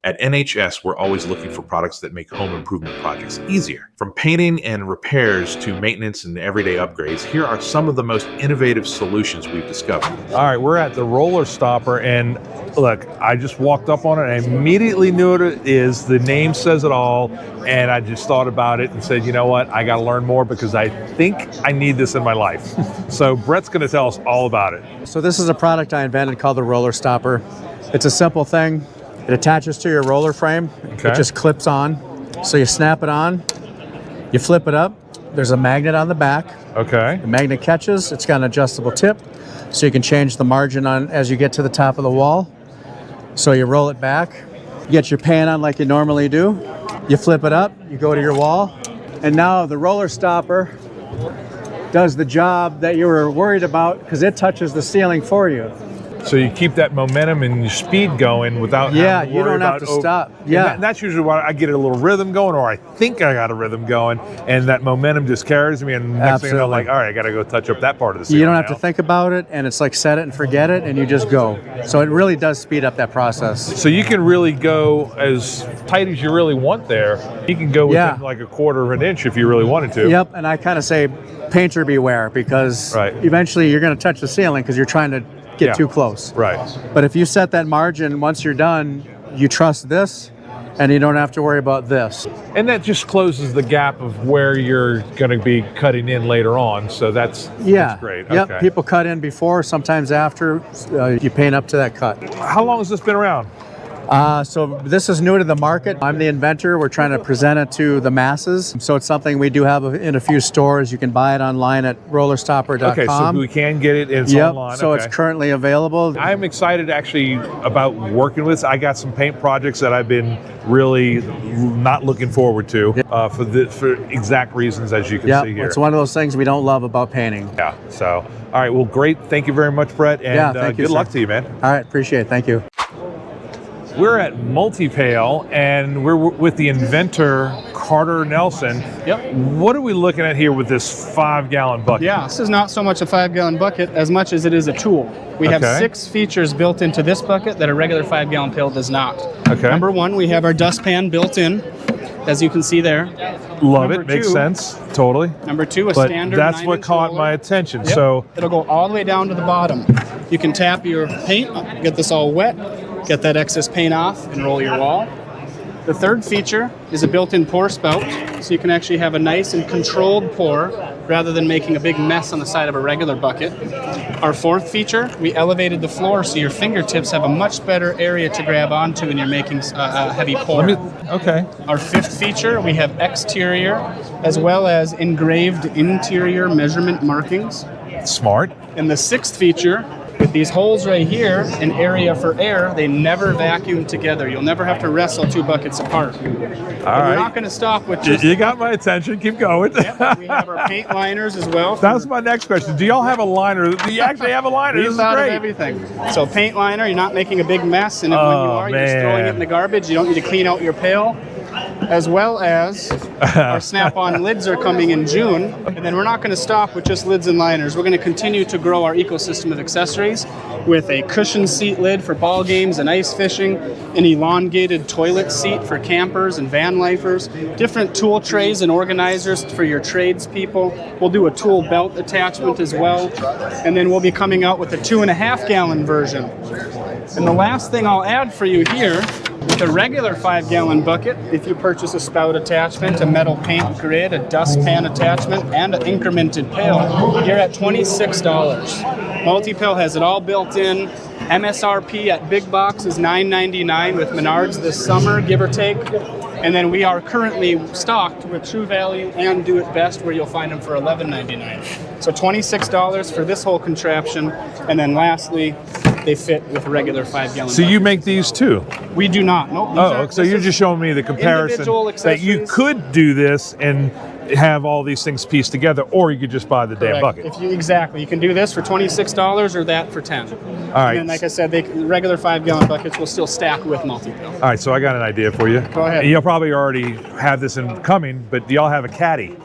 At NHS, we're always looking for products that make home improvement projects easier. From painting and repairs to maintenance and everyday upgrades, here are some of the most innovative solutions we've discovered. All right, we're at the roller stopper, and look, I just walked up on it and I immediately knew what it is. The name says it all, and I just thought about it and said, you know what, I got to learn more because I think I need this in my life. So Brett's going to tell us all about it. So this is a product I invented called the roller stopper. It's a simple thing. It attaches to your roller frame. Okay. It just clips on. So you snap it on, you flip it up. There's a magnet on the back. Okay. The magnet catches. It's got an adjustable tip, so you can change the margin on as you get to the top of the wall. So you roll it back, you get your pan on like you normally do. You flip it up, you go to your wall, and now the roller stopper does the job that you were worried about because it touches the ceiling for you. So you keep that momentum and your speed going without having to you worry don't have about to stop. Yeah, that's usually why I get a little rhythm going, or I think I got a rhythm going, and that momentum just carries me. And next thing you know, I'm like, all right, I got to go touch up that part of the ceiling. You don't have to think about it, and it's like set it and forget it, and you just go. So it really does speed up that process. So you can really go as tight as you really want there. You can go within like a quarter of an inch if you really wanted to. Yep, and I kind of say painter beware because eventually you're going to touch the ceiling because you're trying to get too close. Right. But if you set that margin, once you're done, you trust this, and you don't have to worry about this. And that just closes the gap of where you're going to be cutting in later on. So that's great. Yep. Okay. People cut in before, sometimes after. You paint up to that cut. How long has this been around? So this is new to the market. I'm the inventor. We're trying to present it to the masses. So it's something we do have in a few stores. You can buy it online at rollerstopper.com. Okay, so we can get it. It's online. So it's currently available. I'm excited actually about working with this. I got some paint projects that I've been really not looking forward to for exact reasons as you can see here. It's one of those things we don't love about painting. Yeah. So, all right. Well, great. Thank you very much, Brett. And thank you, good luck to you, man. All right. Appreciate it. Thank you. We're at MultiPail, and we're with the inventor, Carter Nelson. Yep. What are we looking at here with this 5-gallon bucket? Yeah, this is not so much a 5-gallon bucket as much as it is a tool. We have 6 features built into this bucket that a regular 5-gallon pail does not. Okay. Number 1, we have our dustpan built in, as you can see there. Love it. Makes sense. Totally. Number 2, a but standard that's what 9-inch caught roller. my attention. Yep. So it'll go all the way down to the bottom. You can tap your paint, get this all wet, get that excess paint off, and roll your wall. The third feature is a built-in pour spout, so you can actually have a nice and controlled pour rather than making a big mess on the side of a regular bucket. Our fourth feature, we elevated the floor so your fingertips have a much better area to grab onto when you're making a heavy pour. Our fifth feature, we have exterior as well as engraved interior measurement markings. Smart. And the sixth feature, with these holes right here, an area for air, they never vacuum together. You'll never have to wrestle 2 buckets apart. All right. We're not going to stop with just... You got my attention. Keep going. Yep, we have our paint liners as well. That was my next question. Do y'all have a liner? Do you actually have a liner? We've thought of everything. So paint liner, you're not making a big mess, and when you are, you're just throwing it in the garbage. You don't need to clean out your pail. As well as our snap-on lids are coming in June. And then we're not going to stop with just lids and liners. We're going to continue to grow our ecosystem of accessories with a cushion seat lid for ball games and ice fishing, an elongated toilet seat for campers and van lifers, different tool trays and organizers for your tradespeople. We'll do a tool belt attachment as well. And then we'll be coming out with a 2.5-gallon version. And the last thing I'll add for you here, with a regular 5-gallon bucket, if you purchase a spout attachment, a metal paint grid, a dustpan attachment, and an incremented pail, you're at $26. MultiPail has it all built in. MSRP at big box is $9.99 with Menards this summer, give or take. And then we are currently stocked with True Value and Do It Best, where you'll find them for $11.99. So $26 for this whole contraption. And then lastly, they fit with a regular 5-gallon So bucket. you make these too? We do not. Nope. So you're just showing me the comparison that you could do this and have all these things pieced together, or you could just buy the damn bucket. Exactly. You can do this for $26 or that for $10. All right. And then, like I said, the regular 5-gallon buckets will still stack with MultiPail. All right, so I got an idea for you. Go ahead. And you'll probably already have this in coming, but do y'all have a caddy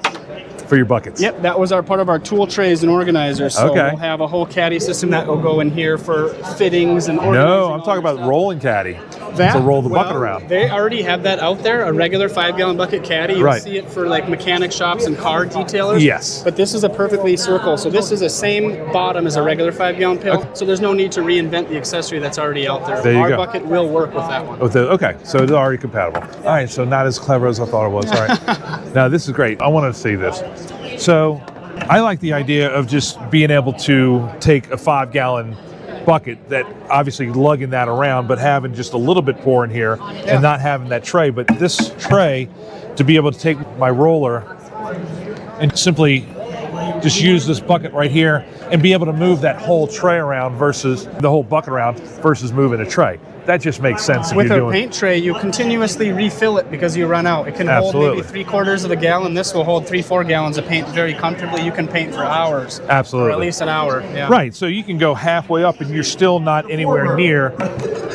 for your buckets? Yep, that was part of our tool trays and organizers. So we'll have a whole caddy system that will go in here for fittings and organizing. No, I'm talking about rolling caddy. to roll the bucket around. They already have that out there, a regular 5-gallon bucket caddy. You'll see it for like mechanic shops and car detailers. Yes. But this is a perfectly circle. So this is the same bottom as a regular 5-gallon pail. Okay. So there's no need to reinvent the accessory that's already out there. There you go. Our bucket will work with that one. Okay, so it's already compatible. All right, so not as clever as I thought it was. All right. Now this is great. I want to see this. So I like the idea of just being able to take a 5-gallon bucket, that obviously lugging that around, but having just a little bit pour in here and not having that tray. But this tray, to be able to take my roller and simply just use this bucket right here and be able to move that whole tray around versus the whole bucket around versus moving a tray. That just makes sense. If With you're a doing paint tray, you continuously refill it because you run out. It can hold maybe 3/4 of a gallon. This will hold 3-4 gallons of paint very comfortably. You can paint for hours. Absolutely. Or at least an hour. Yeah. Right, so you can go halfway up and you're still not anywhere near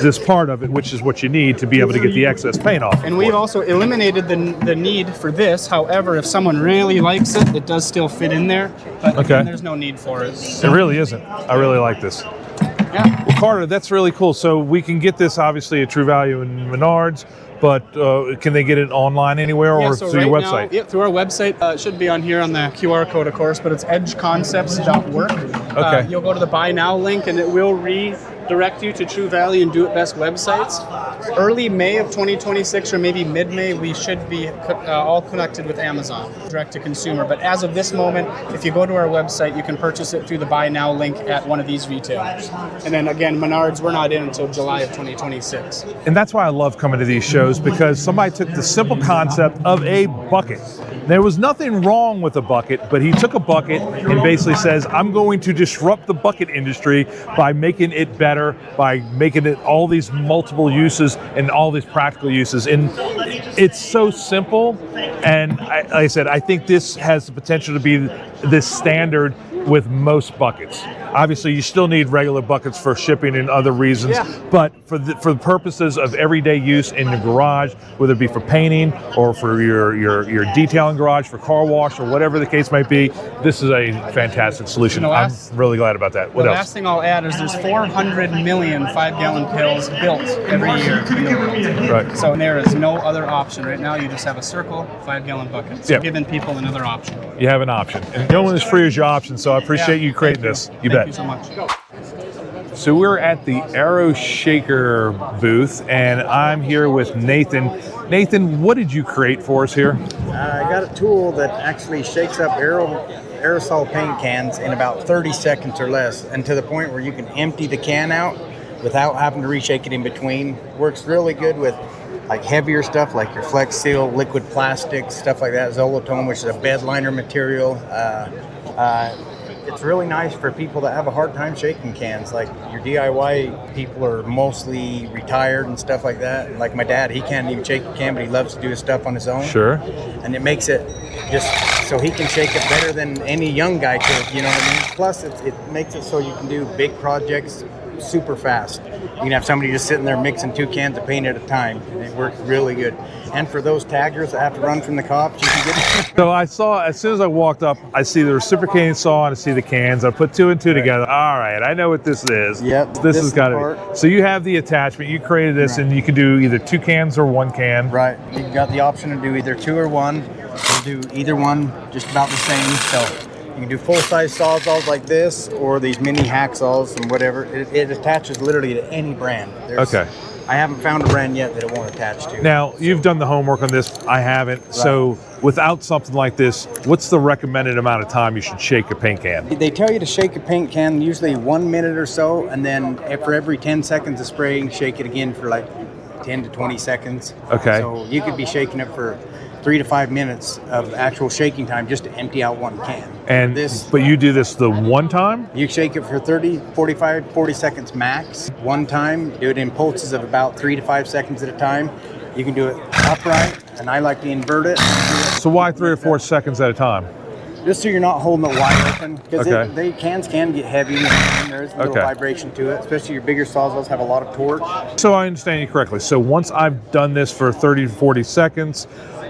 this part of it, which is what you need to be able to get the excess paint off. And we've also eliminated the need for this. However, if someone really likes it, it does still fit in there. But again, there's no need for it. It really isn't. I really like this. Yeah. Well, Carter, that's really cool. So we can get this obviously at True Value and Menards, but can they get it online anywhere or through your website? Now, through our website. It should be on here on the QR code, of course, but it's edgeconcepts.work. Okay. You'll go to the Buy Now link and it will redirect you to True Value and Do It Best websites. Early May of 2026 or maybe mid-May, we should be all connected with Amazon, direct to consumer. But as of this moment, if you go to our website, you can purchase it through the Buy Now link at one of these retailers. And then again, Menards, we're not in until July of 2026. And that's why I love coming to these shows, because somebody took the simple concept of a bucket. There was nothing wrong with a bucket, but he took a bucket and basically says, I'm going to disrupt the bucket industry by making it better, by making it all these multiple uses and all these practical uses. And it's so simple. And like I said, I think this has the potential to be this standard with most buckets. Obviously, you still need regular buckets for shipping and other reasons, but for the purposes of everyday use in the garage, whether it be for painting or for your detailing garage, for car wash or whatever the case might be, this is a fantastic solution. I'm really glad about that. What else? The last thing I'll add is there's 400 million 5-gallon pails built every year in the world. Right. So there is no other option. Right now, you just have a circle 5-gallon bucket. So giving people another option. You have an option. And no one is free as your option, so I appreciate you creating this. You bet. Thank you so much. So we're at the Aeroplus Shaker booth, and I'm here with Nathan. Nathan, what did you create for us here? I got a tool that actually shakes up aerosol paint cans in about 30 seconds or less, and to the point where you can empty the can out without having to reshake it in between. Works really good with like heavier stuff like your Flex Seal, liquid plastic, stuff like that. Zolotone, which is a bed liner material. It's really nice for people that have a hard time shaking cans. Like your DIY people are mostly retired and stuff like that. Like my dad, he can't even shake a can, but he loves to do his stuff on his own. Sure. And it makes it just so he can shake it better than any young guy could, you know what I mean? Plus, it makes it so you can do big projects super fast. You can have somebody just sitting there mixing 2 cans of paint at a time, and it works really good. And for those taggers that have to run from the cops, you can get it. So I saw, as soon as I walked up, I see the reciprocating saw and I see the cans. I put 2 and 2 together. All right, I know what this is. Yep. This has got to be. So you have the attachment, you created this, and you can do either 2 cans or 1 can. Right. You've got the option to do either 2 or 1. You'll do either one just about the same. So you can do full-size sawzalls like this, or these mini hacksaws and whatever. It attaches literally to any brand. Okay. I haven't found a brand yet that it won't attach to. Now, you've done the homework on this. I haven't. Right. So without something like this, what's the recommended amount of time you should shake a paint can? They tell you to shake a paint can usually 1 minute or so, and then for every 10 seconds of spraying, shake it again for like 10 to 20 seconds. Okay. So you could be shaking it for 3 to 5 minutes of actual shaking time just to empty out 1 can. And but you do this the one time? You shake it for 30, 45, 40 seconds max. One time, do it in pulses of about 3 to 5 seconds at a time. You can do it upright, and I like to invert it. So why 3 or 4 seconds at a time? Just so you're not holding it wide open, because cans can get heavy and there's a little vibration to it, especially your bigger sawzalls have a lot of torque. So I understand you correctly. So once I've done this for 30 to 40 seconds,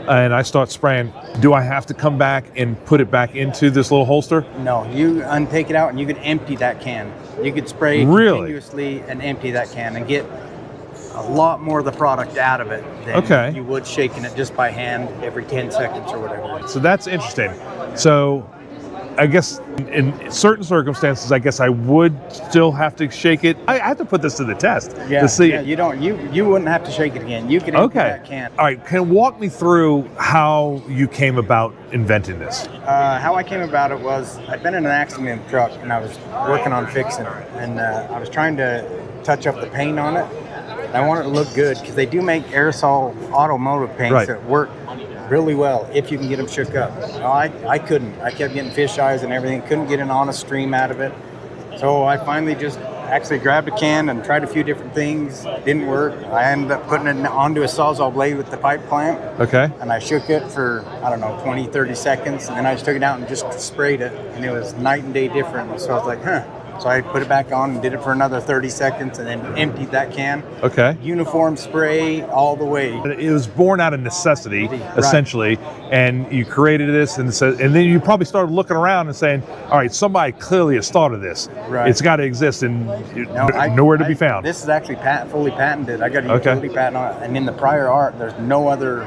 and I start spraying, do I have to come back and put it back into this little holster? No, you untake it out and you can empty that can. You could spray continuously and empty that can and get a lot more of the product out of it than Okay. you would shaking it just by hand every 10 seconds or whatever. So that's interesting. So I guess in certain circumstances, I guess I would still have to shake it. I have to put this to the test to see. Yeah, you wouldn't have to shake it again. You could empty that can. All right, can you walk me through how you came about inventing this? How I came about it was I'd been in an accident in a truck and I was working on fixing it, and I was trying to touch up the paint on it. And I wanted it to look good because they do make aerosol automotive paints that work really well if you can get them shook up. No, I couldn't. I kept getting fish eyes and everything. Couldn't get an honest stream out of it. So I finally just actually grabbed a can and tried a few different things. Didn't work. I ended up putting it onto a Sawzall blade with the pipe clamp. Okay. And I shook it for, I don't know, 20, 30 seconds. And then I just took it out and just sprayed it. And it was night and day different. So I was like, huh. So I put it back on and did it for another 30 seconds and then emptied that can. Okay. Uniform spray all the way. It was born out of necessity, essentially, and you created this, and then you probably started looking around and saying, all right, somebody clearly has thought of this. Right. It's got to exist and nowhere to be found. This is actually fully patented. I got a utility patent on it. And in the prior art, there's no other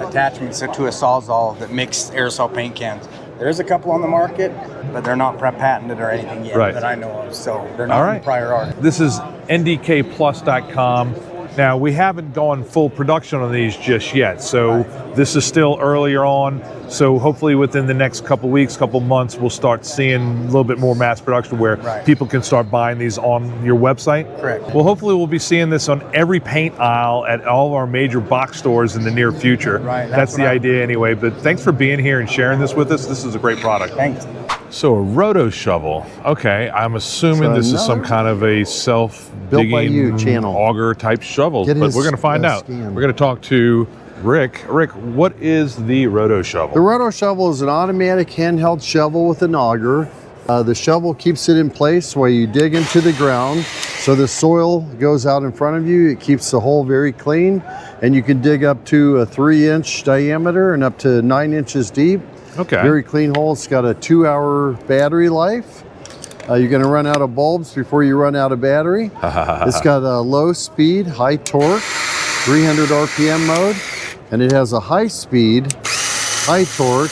attachments to a Sawzall that makes aerosol paint cans. There's a couple on the market, but they're not patented or anything yet that I know of. So they're not in the prior art. This is ndkplus.com. Now, we haven't gone full production on these just yet, so this is still earlier on. So hopefully within the next couple weeks, couple months, we'll start seeing a little bit more mass production where people can start buying these on your website. Correct. Well, hopefully we'll be seeing this on every paint aisle at all of our major box stores in the near future. Right. That's the idea anyway, but thanks for being here and sharing this with us. This is a great product. Thanks. So a RotoShovel. Okay, I'm assuming this is some kind of a self-digging BILTBAYOU channel auger type shovel, but we're going to find out. scan. We're going to talk to Rick. Rick, what is the RotoShovel? The RotoShovel is an automatic handheld shovel with an auger. The shovel keeps it in place while you dig into the ground. So the soil goes out in front of you. It keeps the hole very clean, and you can dig up to a 3-inch diameter and up to 9 inches deep. Okay. Very clean hole. It's got a 2-hour battery life. You're going to run out of bulbs before you run out of battery. It's got a low speed, high torque, 300 RPM mode, and it has a high speed, high torque.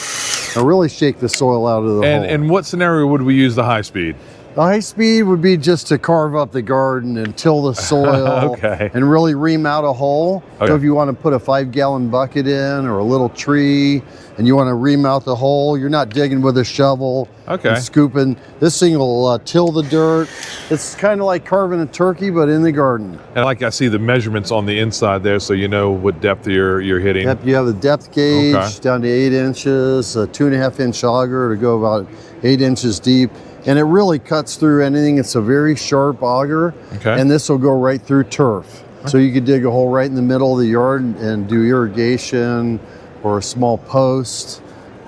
It'll really shake the soil out of the hole. And what scenario would we use the high speed? The high speed would be just to carve up the garden and till the soil and really ream out a hole. So if you want to put a 5-gallon bucket in or a little tree and you want to ream out the hole, you're not digging with a shovel and scooping. This thing will till the dirt. It's kind of like carving a turkey, but in the garden. And like I see the measurements on the inside there, so you know what depth you're hitting. Yep, you have the depth gauge down to 8 inches, a 2.5-inch auger to go about 8 inches deep. And it really cuts through anything. It's a very sharp auger, and this will go right through turf. So you could dig a hole right in the middle of the yard and do irrigation or a small post.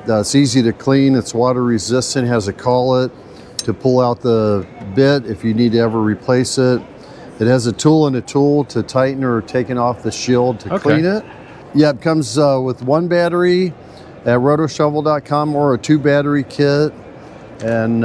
It's easy to clean. It's water resistant, has a collet to pull out the bit if you need to ever replace it. It has a tool and a tool to tighten or taking off the shield to clean it. Yeah, it comes with 1 battery at RotoShovel.com or a 2-battery kit. And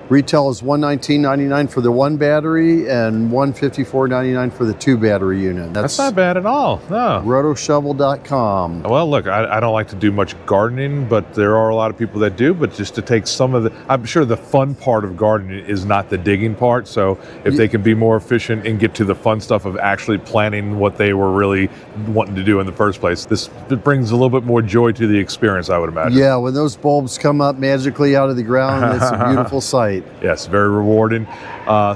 retail is $119.99 for the 1 battery and $154.99 for the 2-battery unit. That's not bad at all. No. RotoShovel.com. Well, look, I don't like to do much gardening, but there are a lot of people that do. But just to take some of the, I'm sure the fun part of gardening is not the digging part. So if they can be more efficient and get to the fun stuff of actually planning what they were really wanting to do in the first place, it brings a little bit more joy to the experience, I would imagine. Yeah, when those bulbs come up magically out of the ground, it's a beautiful sight. Yes, very rewarding.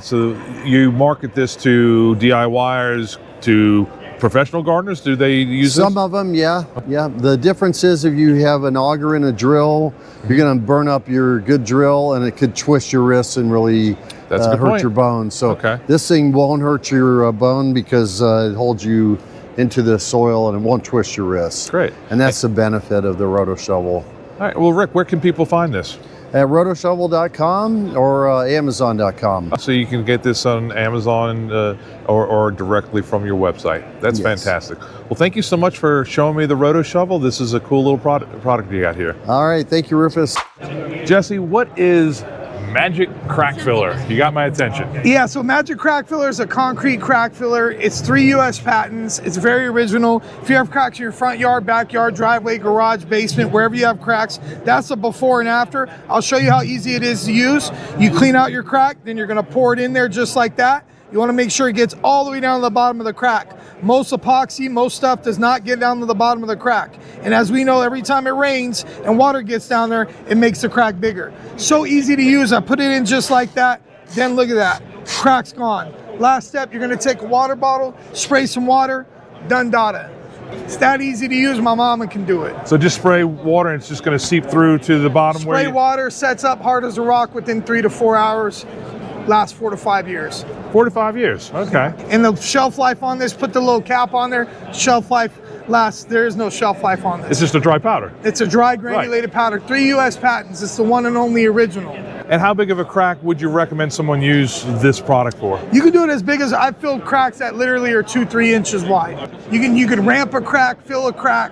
So you market this to DIYers, to professional gardeners? Do they use Some of them, yeah. The difference is if you have an auger and a drill, you're going to burn up your good drill, and it could twist your wrists and really hurt your bones. So this thing won't hurt your bone because it holds you into the soil and it won't twist your wrists. Great. And that's the benefit of the RotoShovel. All right. Well, Rick, where can people find this? At RotoShovel.com or Amazon.com. So you can get this on Amazon or directly from your website. That's fantastic. Well, thank you so much for showing me the RotoShovel. This is a cool little product you got here. All right. Thank you, Rufus. Jesse, what is Magic Crack Filler. You got my attention. Yeah, so Magic Crack Filler is a concrete crack filler. It's 3 US patents. It's very original. If you have cracks in your front yard, backyard, driveway, garage, basement, wherever you have cracks, that's a before and after. I'll show you how easy it is to use. You clean out your crack, then you're gonna pour it in there just like that. You wanna make sure it gets all the way down to the bottom of the crack. Most epoxy, most stuff does not get down to the bottom of the crack. And as we know, every time it rains and water gets down there, it makes the crack bigger. So easy to use. I put it in just like that. Then look at that, crack's gone. Last step, you're gonna take a water bottle, spray some water, done data. It's that easy to use, my mama can do it. So just spray water and it's just gonna seep through to the bottom Spray water, sets up hard as a rock within 3 to 4 hours. Lasts 4 to 5 years. 4 to 5 years, okay. And the shelf life on this, put the little cap on there, shelf life lasts, there is no shelf life on this. It's just a dry powder. It's a dry granulated powder, 3 US patents, it's the one and only original. And how big of a crack would you recommend someone use this product for? You can do it as big as, I've filled cracks that literally are 2-3 inches wide. You can ramp a crack, fill a crack.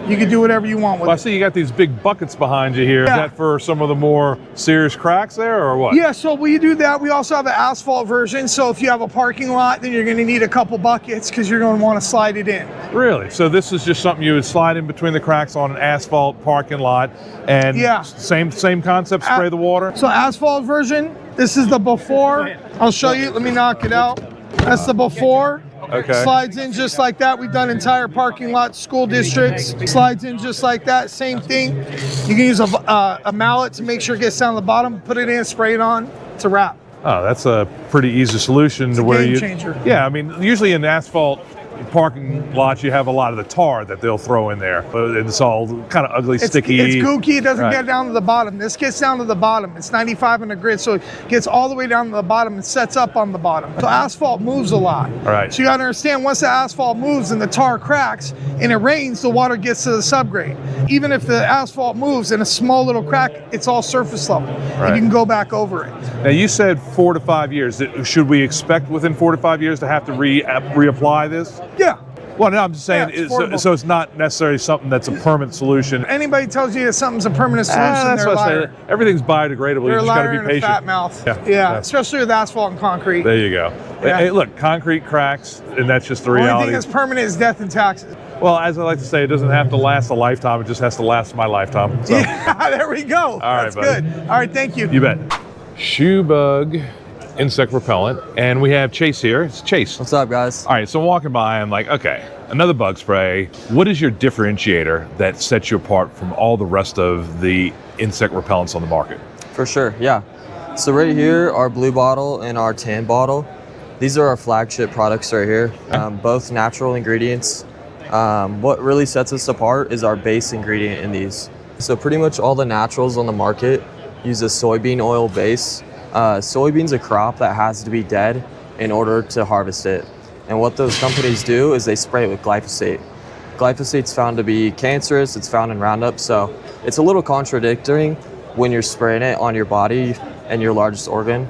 You can do whatever you want with Well, I it. see you got these big buckets behind you here. Yeah. Is that for some of the more serious cracks there or what? Yeah, so we do that. We also have an asphalt version. So if you have a parking lot, then you're gonna need a couple buckets because you're gonna wanna slide it in. Really? So this is just something you would slide in between the cracks on an asphalt parking lot and Yeah. same concept, spray the water? So asphalt version, this is the before. I'll show you, let me knock it out. That's the before. Okay. Slides in just like that. We've done entire parking lots, school districts. Slides in just like that. Same thing. You can use a mallet to make sure it gets down to the bottom. Put it in, spray it on. It's a wrap. Oh, that's a pretty easy solution to where Game you. changer. Yeah, I mean, usually in asphalt parking lots, you have a lot of the tar that they'll throw in there. But it's all kind of ugly, sticky. It's gooky. It doesn't Right. get down to the bottom. This gets down to the bottom. It's 95 on the grid, so it gets all the way down to the bottom and sets up on the bottom. So asphalt moves a lot. All right. So you gotta understand, once the asphalt moves and the tar cracks and it rains, the water gets to the subgrade. Even if the asphalt moves in a small little crack, it's all surface level. Right. And you can go back over it. Now you said 4 to 5 years. Should we expect within 4 to 5 years to have to reapply this? Yeah. Well, no, I'm just saying, Yeah, it's affordable. so it's not necessarily something that's a permanent solution. Anybody tells you that something's a permanent solution, That's they're a what I say. liar. Everything's biodegradable. They're You a just got to liar be and a patient. fat mouth. Yeah. Yeah, Yeah. especially with asphalt and concrete. There you go. Yeah. Hey, look, concrete cracks, and that's just the The only reality. thing that's permanent is death and taxes. Well, as I like to say, it doesn't have to last a lifetime. It just has to last my lifetime. So, Yeah, there we go. right, That's buddy. good. All right, thank you. you bet. ShuBug insect repellent, and we have Chase here. It's Chase. What's up, guys? All right, so I'm walking by, I'm like, okay, another bug spray. What is your differentiator that sets you apart from all the rest of the insect repellents on the market? For sure, yeah. So right here, our blue bottle and our tan bottle, these are our flagship products right here, both natural ingredients. What really sets us apart is our base ingredient in these. So pretty much all the naturals on the market use a soybean oil base. Soybean's a crop that has to be dead in order to harvest it. And what those companies do is they spray it with glyphosate. Glyphosate's found to be cancerous, it's found in Roundup, so it's a little contradictory when you're spraying it on your body and your largest organ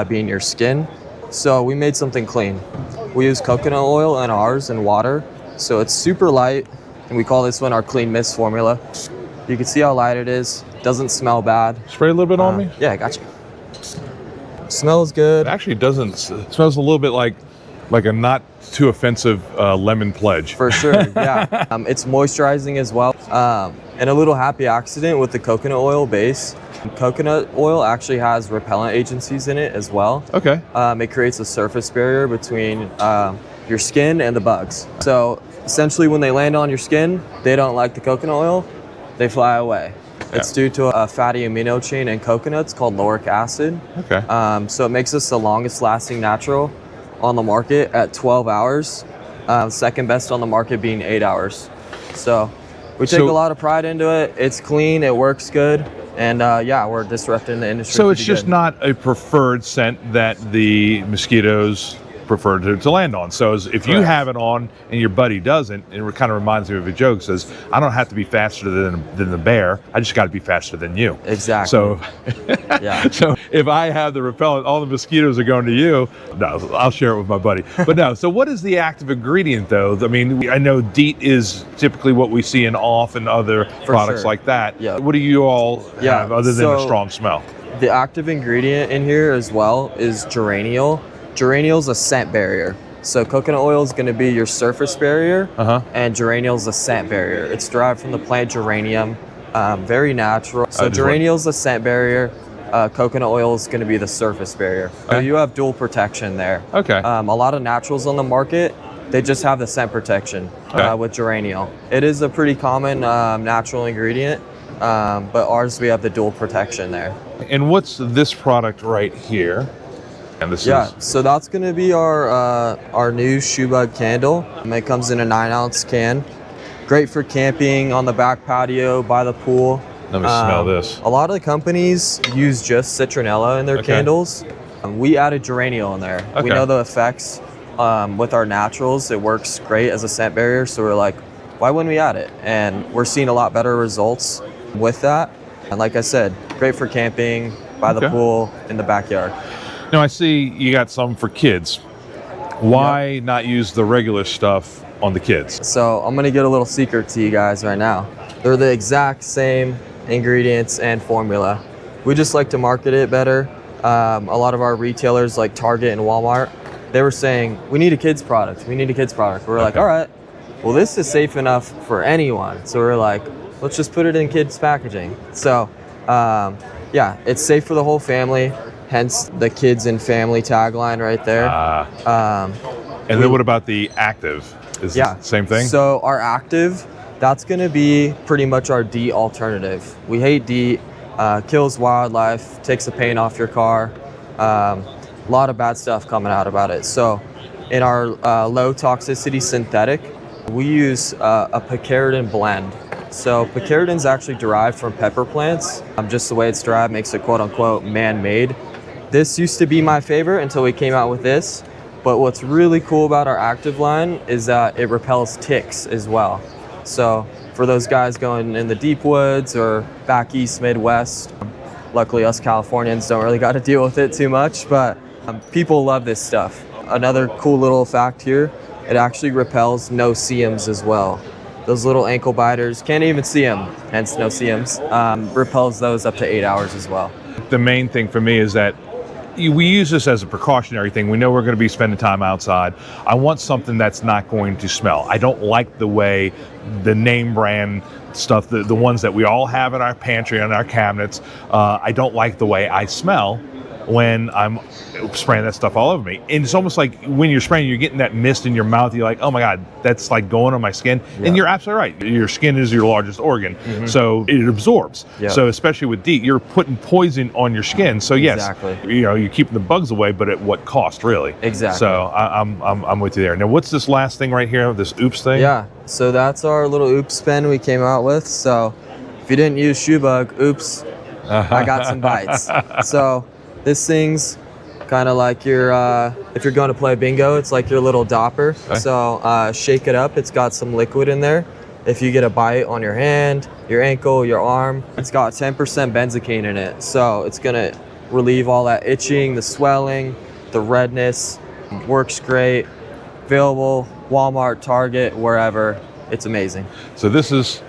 being your skin. So we made something clean. We use coconut oil in ours and water, so it's super light, and we call this one our clean mist formula. You can see how light it is, doesn't smell bad. Spray a little bit on me? Yeah, I got you. Smells good. It actually doesn't. It smells a little bit like a not too offensive lemon pledge. For sure, yeah. It's moisturizing as well. And a little happy accident with the coconut oil base. Coconut oil actually has repellent agencies in it as well. Okay. It creates a surface barrier between your skin and the bugs. So essentially when they land on your skin, they don't like the coconut oil, they fly away. It's due to a fatty amino chain in coconuts called lauric acid. Okay. So it makes us the longest lasting natural on the market at 12 hours. Second best on the market being 8 hours. So we take a lot of pride into it. It's clean, it works good. And yeah, we're disrupting the industry. So it's pretty just good. not a preferred scent that the mosquitoes prefer to land on. So if you have it on and your buddy doesn't, it kind of reminds me of a joke, says, I don't have to be faster than the bear, I just got to be faster than you. Exactly. So, yeah. so if I have the repellent, all the mosquitoes are going to you. No, I'll share it with my buddy. But no, so what is the active ingredient though? I mean, I know DEET is typically what we see in off and other products like that. Yeah. What do you all have other than a strong smell? The active ingredient in here as well is geraniol. Geraniol is a scent barrier. So coconut oil is going to be your surface barrier, and geraniol is a scent barrier. It's derived from the plant geranium, very natural. So geraniol is the scent barrier. Coconut oil is going to be the surface barrier. So you have dual protection there. Okay. A lot of naturals on the market, they just have the scent protection with geraniol. It is a pretty common natural ingredient, but ours, we have the dual protection there. And what's this product right here? And this is... so that's going to be our new ShuBug candle. It comes in a 9-ounce can. Great for camping, on the back patio, by the pool. Let me smell this. A lot of the companies use just citronella in their candles. We added geraniol in there. We know the effects with our naturals. It works great as a scent barrier, so we're like, why wouldn't we add it? And we're seeing a lot better results with that. And like I said, great for camping, by the pool, in the backyard. Now I see you got some for kids. Why not use the regular stuff on the kids? So I'm gonna get a little secret to you guys right now. They're the exact same ingredients and formula. We just like to market it better. A lot of our retailers like Target and Walmart, they were saying, we need a kids product, we need a kids product. We're like, all right, well this is safe enough for anyone. So we're like, let's just put it in kids packaging. So yeah, it's safe for the whole family. Hence the kids and family tagline right there. And then what about the active? Is it the same thing? So our active, that's gonna be pretty much our DEET alternative. We hate DEET, kills wildlife, takes the paint off your car. A lot of bad stuff coming out about it. So in our low toxicity synthetic, we use a picaridin blend. So picaridin is actually derived from pepper plants. Just the way it's derived makes it quote unquote man-made. This used to be my favorite until we came out with this. But what's really cool about our active line is that it repels ticks as well. So for those guys going in the deep woods or back east, Midwest, luckily us Californians don't really got to deal with it too much, but people love this stuff. Another cool little fact here, it actually repels no-see-ums as well. Those little ankle biters, can't even see them, hence no-see-ums, repels those up to 8 hours as well. The main thing for me is that we use this as a precautionary thing. We know we're going to be spending time outside. I want something that's not going to smell. I don't like the way the name brand stuff, the ones that we all have in our pantry and our cabinets, I don't like the way I smell when I'm spraying that stuff all over me. And it's almost like when you're spraying, you're getting that mist in your mouth. You're like, oh my God, that's like going on my skin. And you're absolutely right. Your skin is your largest organ. So it absorbs. So especially with DEET, you're putting poison on your skin. So yes, you know, you're keeping the bugs away, but at what cost really? Exactly. So I'm with you there. Now what's this last thing right here, this oops thing? Yeah, so that's our little oops pen we came out with. So if you didn't use ShuBug, oops, I got some bites. So this thing's kind of like your, if you're going to play bingo, it's like your little dopper. So shake it up, it's got some liquid in there. If you get a bite on your hand, your ankle, your arm, it's got 10% benzocaine in it. So it's gonna relieve all that itching, the swelling, the redness. Works great, available Walmart, Target, wherever. It's amazing. So this is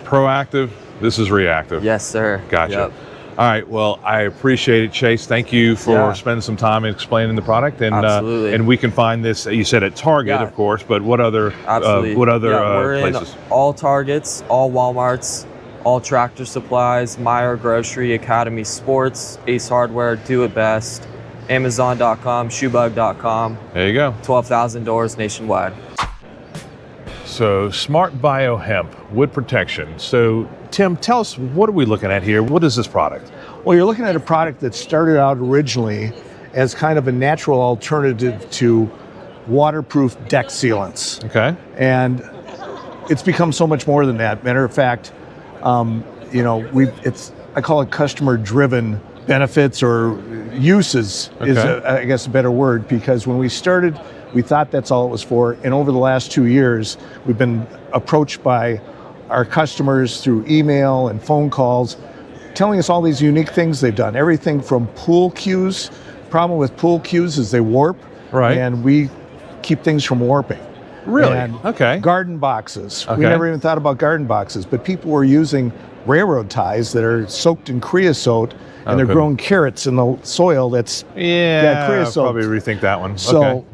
proactive, this is reactive. Yes, sir. Gotcha. Yep. All right, well, I appreciate it, Chase. Thank you for spending some time explaining the product. And and we can find this, you said at Target, of course, but what other we're places? In all Targets, all Walmarts, all Tractor Supplies, Meyer Grocery, Academy Sports, Ace Hardware, Do It Best, Amazon.com, ShuBug.com. There you go. 12,000 doors nationwide. So Smart BioHemp, wood protection. So Tim, tell us, what are we looking at here? What is this product? Well, you're looking at a product that started out originally as kind of a natural alternative to waterproof deck sealants. Okay. And it's become so much more than that. Matter of fact, you know, I call it customer driven benefits, or, uses is, I guess, a better word, because when we started, we thought that's all it was for. And over the last 2 years, we've been approached by our customers through email and phone calls, telling us all these unique things they've done. Everything from pool cues. Problem with pool cues is they warp, and we keep things from warping. Really? And garden boxes. We never even thought about garden boxes, but people were using railroad ties that are soaked in creosote, and they're growing carrots in the soil that's creosote. Probably rethink that one. So,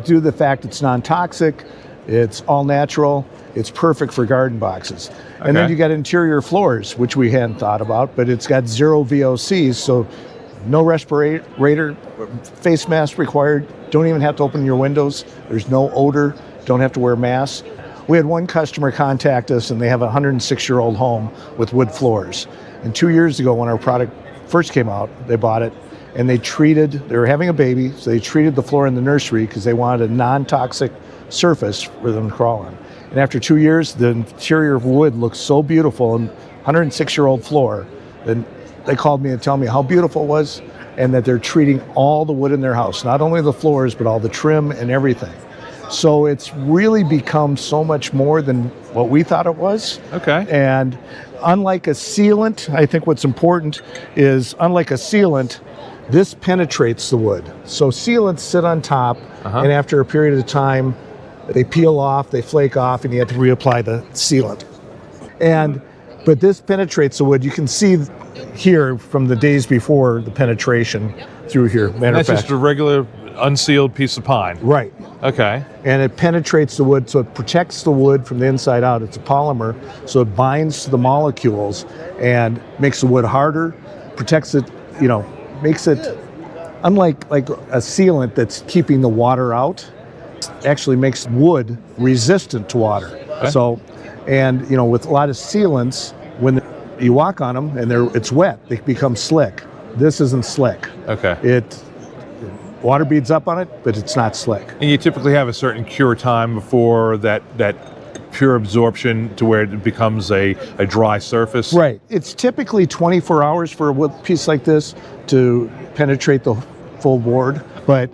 due to the fact it's non-toxic, it's all natural, it's perfect for garden boxes. And then you got interior floors, which we hadn't thought about, but it's got 0 VOCs, so no respirator, face mask required, don't even have to open your windows, there's no odor, don't have to wear masks. We had one customer contact us, and they have a 106-year-old home with wood floors. And 2 years ago, when our product first came out, they bought it, and they were having a baby, so they treated the floor in the nursery because they wanted a non-toxic surface for them to crawl on. And after 2 years, the interior of wood looked so beautiful, and 106-year-old floor, and they called me and told me how beautiful it was, and that they're treating all the wood in their house, not only the floors, but all the trim and everything. So it's really become so much more than what we thought it was. And unlike a sealant, I think what's important is, unlike a sealant, this penetrates the wood. So sealants sit on top, and after a period of time, they peel off, they flake off, and you have to reapply the sealant. But this penetrates the wood. You can see here from the days before the penetration through here. That's just a regular unsealed piece of pine. Right. Okay. And it penetrates the wood, so it protects the wood from the inside out. It's a polymer, so it binds to the molecules and makes the wood harder, protects it, makes it, unlike like a sealant that's keeping the water out, actually makes wood resistant to water. So, and with a lot of sealants, when you walk on them and it's wet, they become slick. This isn't slick. Water beads up on it, but it's not slick. And you typically have a certain cure time before that pure absorption to where it becomes a dry surface. Right. It's typically 24 hours for a wood piece like this to penetrate the full board. But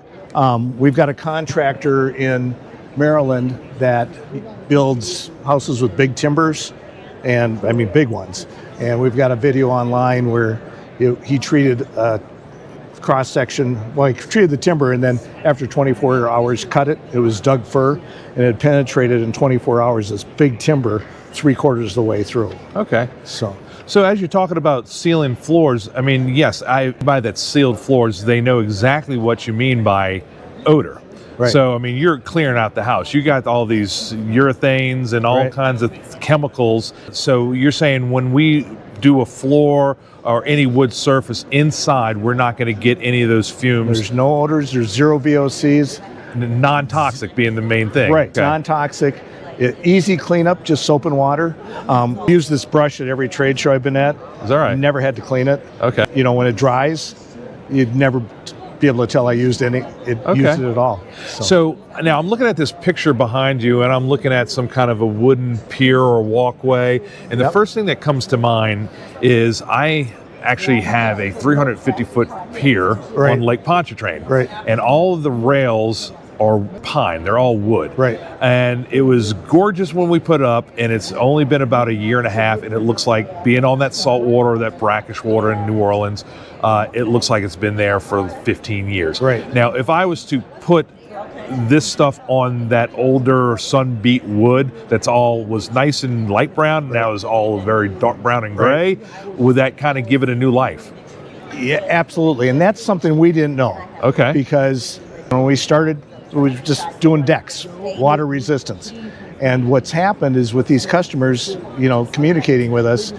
we've got a contractor in Maryland that builds houses with big timbers, and I mean big ones. And we've got a video online where he treated a cross section. Well, he treated the timber, and then after 24 hours cut it. It was Doug fir, and it penetrated in 24 hours this big timber 3/4 of the way through. So as you're talking about sealing floors, I mean, yes, I buy that sealed floors. They know exactly what you mean by odor. Right. So, I mean, you're clearing out the house. You got all these urethanes and all kinds of chemicals. So you're saying when we do a floor or any wood surface inside, we're not going to get any of those fumes. There's no odors. There's 0 VOCs. Non-toxic being the main thing. Right. Non-toxic. Easy cleanup, just soap and water. Use this brush at every trade show I've been at. Is that right? Never had to clean it. Okay. When it dries, you'd never be able to tell I used used it at all. So now I'm looking at this picture behind you, and I'm looking at some kind of a wooden pier or walkway, and the first thing that comes to mind is I actually have a 350-foot pier on Lake Pontchartrain, and all of the rails are pine. They're all wood. And it was gorgeous when we put it up, and it's only been about 1.5 years, and it looks like being on that salt water, that brackish water in New Orleans, it looks like it's been there for 15 years. Now, if I was to put this stuff on that older sun-beat wood was nice and light brown, now is all very dark brown and gray, would that kind of give it a new life? Yeah, absolutely. And that's something we didn't know. Because when we started, we were just doing decks, water resistance. And what's happened is with these customers, communicating with us,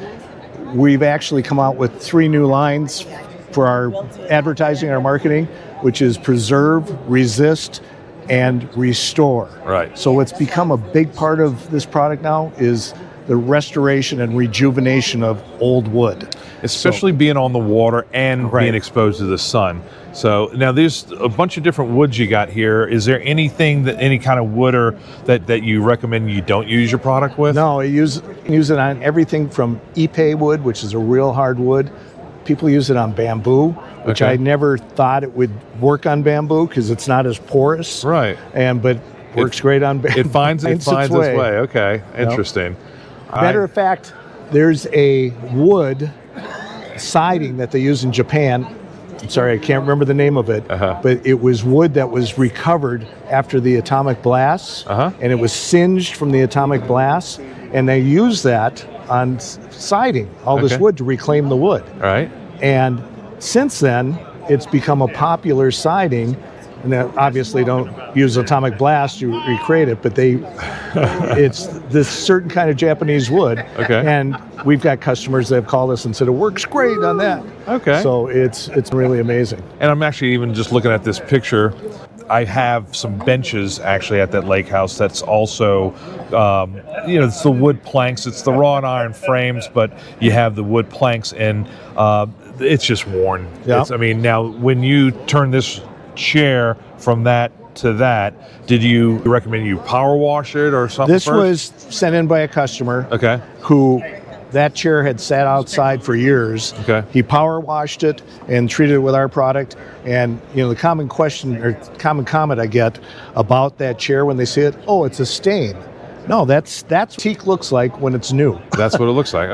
we've actually come out with 3 new lines for our advertising, our marketing, which is preserve, resist, and restore. So what's become a big part of this product now is the restoration and rejuvenation of old wood. Especially being on the water and being exposed to the sun. So now there's a bunch of different woods you got here. Is there anything any kind of wood or that you recommend you don't use your product with? No, I use it on everything from Ipe wood, which is a real hard wood, people use it on bamboo, which I never thought it would work on bamboo because it's not as porous. Right. But works great on bamboo. It finds its way. Okay, interesting. Matter of fact, there's a wood siding that they use in Japan. I'm sorry, I can't remember the name of it, but it was wood that was recovered after the atomic blast, and it was singed from the atomic blast, and they use that on siding, all this wood to reclaim the wood. Right. And since then, it's become a popular siding. And they obviously don't use atomic blast to recreate it, but it's this certain kind of Japanese wood. And we've got customers that have called us and said, it works great on that. So it's really amazing. And I'm actually even just looking at this picture. I have some benches actually at that lake house that's also, it's the wood planks. It's the wrought iron frames, but you have the wood planks and it's just worn. I mean, now when you turn this chair from that to that, did you recommend you power wash it or something? This was sent in by a customer who that chair had sat outside for years. He power washed it and treated it with our product. And the common question or common comment I get about that chair when they see it, oh, it's a stain. No, that's what teak looks like when it's new. That's what it looks like.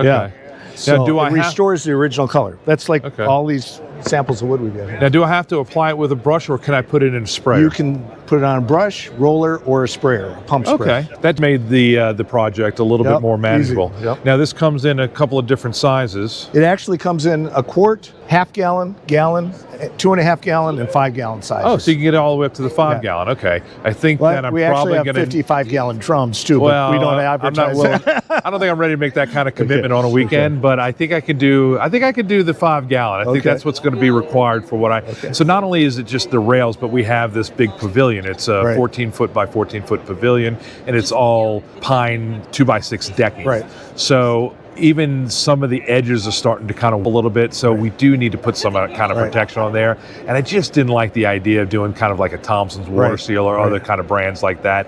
So now, it restores the original color. That's like all these samples of wood we've got here. Now, do I have to apply it with a brush, or can I put it in a sprayer? You can put it on a brush, roller, or a sprayer, a pump sprayer. That made the project a little bit more manageable. Now, this comes in a couple of different sizes. It actually comes in a quart, half-gallon, gallon, 2.5-gallon, and 5-gallon sizes. Oh, so you can get it all the way up to the 5-gallon. Okay. I think that I'm we probably actually have 55-gallon drums too, but we don't advertise that. I don't think I'm ready to make that kind of commitment on a weekend, but I think I could do the 5-gallon. I think that's what's going to be required for what So not only is it just the rails, but we have this big pavilion. It's a 14-foot by 14-foot pavilion, and it's all pine 2x6 decking. So even some of the edges are starting to kind of a little bit, so we do need to put some kind of protection on there. And I just didn't like the idea of doing kind of like a Thompson's Water Seal or other kind of brands like that.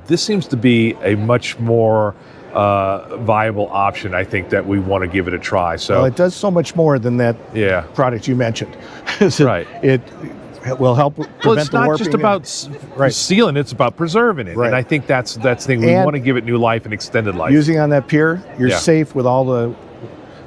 This seems to be a much more viable option. I think that we want to give it a try. So it does so much more than that product you mentioned. It will help prevent the warping. Well, it's not just about sealing, it's about preserving it. And I think that's the thing. We want to give it new life and extended life. Using on that pier, you're safe with all the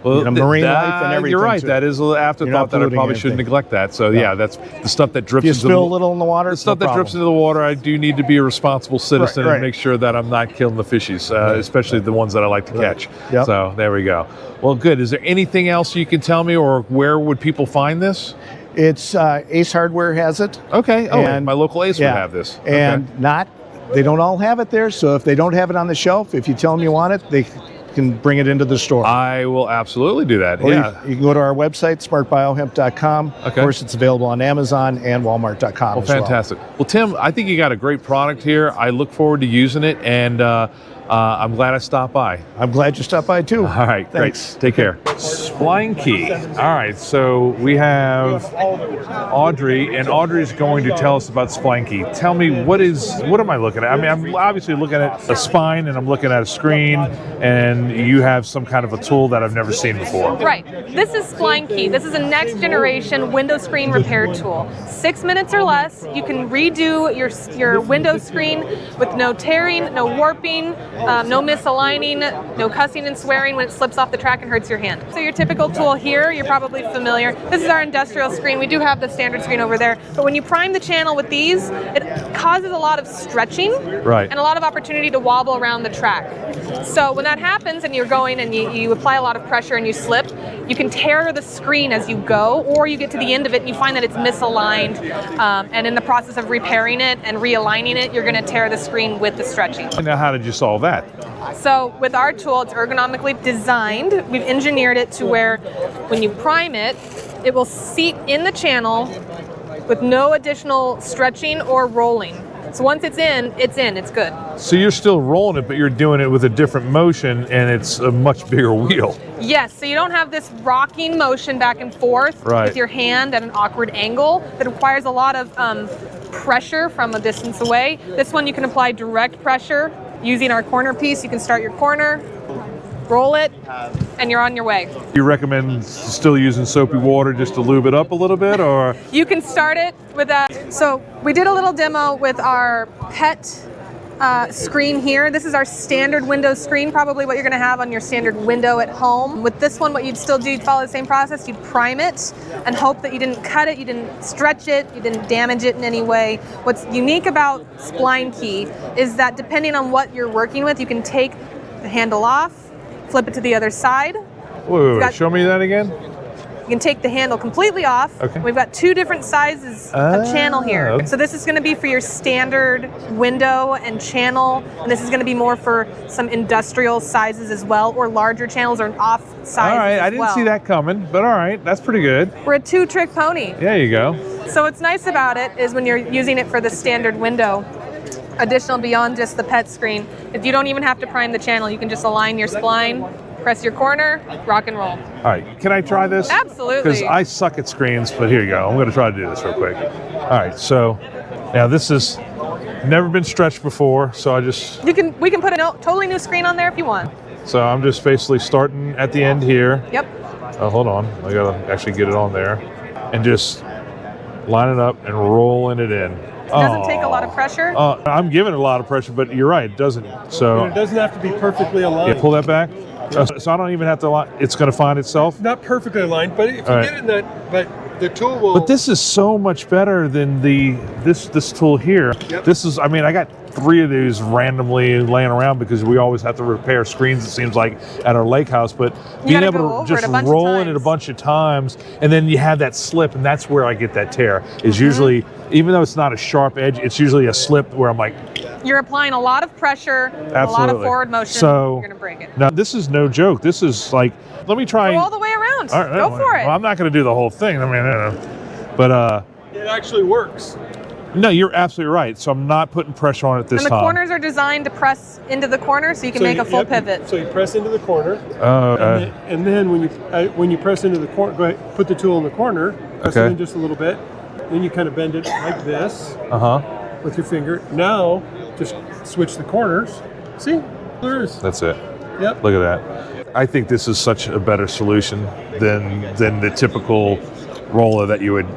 marine life and everything. You're right. That is an afterthought that I probably shouldn't neglect that. So that's the stuff that drips into the water. You spill a little in the water, the stuff that drips into the water, I do need to be a responsible citizen and make sure that I'm not killing the fishies, especially the ones that I like to catch. So there we go. Well, good. Is there anything else you can tell me, or where would people find this? It's Ace Hardware has it. Okay. Oh, and my local Ace would have this. And they don't all have it there. So if they don't have it on the shelf, if you tell them you want it, they can bring it into the store. I will absolutely do that. Or you can go to our website, smartbiohemp.com. Of course, it's available on Amazon and Walmart.com. Well, fantastic. Well, Tim, I think you got a great product here. I look forward to using it, and I'm glad I stopped by. I'm glad you stopped by too. All right, thanks. Great. Take care. SplynKey. All right, so we have Audrey, and Audrey's going to tell us about SplynKey. Tell me, what am I looking at? I mean, I'm obviously looking at a spine, and I'm looking at a screen, and you have some kind of a tool that I've never seen before. Right. This is SplynKey. This is a next generation window screen repair tool. 6 minutes or less, you can redo your window screen with no tearing, no warping, no misaligning, no cussing and swearing when it slips off the track and hurts your hand. So your typical tool here, you're probably familiar. This is our industrial screen. We do have the standard screen over there. But when you prime the channel with these, it causes a lot of stretching and a lot of opportunity to wobble around the track. So when that happens and you're going and you apply a lot of pressure and you slip, you can tear the screen as you go, or you get to the end of it and you find that it's misaligned. And in the process of repairing it and realigning it, you're going to tear the screen with the stretching. Now, how did you solve that? So with our tool, it's ergonomically designed. We've engineered it to where when you prime it, it will seat in the channel with no additional stretching or rolling. So once it's in, it's good. So you're still rolling it, but you're doing it with a different motion, and it's a much bigger wheel. Yes, so you don't have this rocking motion back and forth with your hand at an awkward angle that requires a lot of pressure from a distance away. This one you can apply direct pressure. Using our corner piece, you can start your corner, roll it, and you're on your way. You recommend still using soapy water just to lube it up a little bit, or? You can start it with that. So we did a little demo with our pet screen here. This is our standard window screen, probably what you're gonna have on your standard window at home. With this one, what you'd still do, you'd follow the same process. You'd prime it and hope that you didn't cut it, you didn't stretch it, you didn't damage it in any way. What's unique about SplynKey is that depending on what you're working with, you can take the handle off, flip it to the other side. Wait, show me that again. You can take the handle completely off. Okay. We've got 2 different sizes of channel here. Okay. So this is going to be for your standard window and channel, and this is going to be more for some industrial sizes as well, or larger channels or off sizes. All right, I didn't see that coming, but all right, that's pretty good. We're a 2-trick pony. There you go. So what's nice about it is when you're using it for the standard window, additional beyond just the pet screen, if you don't even have to prime the channel, you can just align your spline, press your corner, rock and roll. All right, can I try this? Absolutely. Because I suck at screens, but here you go. I'm going to try to do this real quick. All right, so now this has never been stretched before, so we can put a totally new screen on there if you want. So I'm just basically starting at the end here. Yep. Oh, hold on, I got to actually get it on there, and just line it up and rolling it in. It doesn't take a lot of pressure. I'm giving it a lot of pressure, but you're right, it doesn't. So And it doesn't have to be perfectly aligned. yeah, pull that back. So I don't even have to line. It's going to find itself. Not perfectly aligned, but if you get in that, but the tool will. But this is so much better than this tool here. Yep. This is, I mean, I got 3 of these randomly laying around because we always have to repair screens, it seems like, at our lake house. But being able to just roll it a bunch of times, and then you have that slip, and that's where I get that tear. Is usually, even though it's not a sharp edge, it's usually a slip where I'm like, you're applying a lot of pressure, a lot of forward motion, so, you're going to break it. Now, this is no joke. This is like, let me try. Go all the way around. All right, go for it. Well, I'm not going to do the whole thing. I mean, but it actually works. no, you're absolutely right. So I'm not putting pressure on it this and the time. corners are designed to press into the corner so you can make a full pivot. So you press into the corner, and then when you press into the corner, go ahead, put the tool in the corner, press it in just a little bit, then you kind of bend it like this with your finger. Now, just switch the corners. See? There's. That's it. Yep. Look at that. I think this is such a better solution than the typical roller that you would.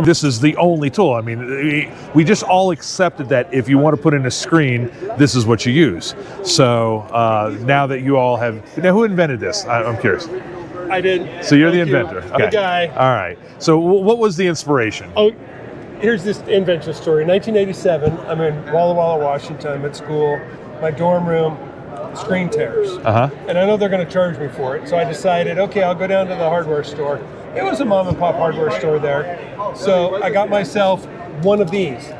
This is the only tool. I mean, we just all accepted that if you want to put in a screen, this is what you use. So now that you all have, now who invented this? I'm curious. I did. So you're the inventor. The guy. All right. So what was the inspiration? Oh, here's this invention story. 1987, I'm in Walla Walla, Washington. I'm at school. My dorm room, screen tears. And I know they're going to charge me for it. So I decided, okay, I'll go down to the hardware store. It was a mom and pop hardware store there. So I got myself one of these.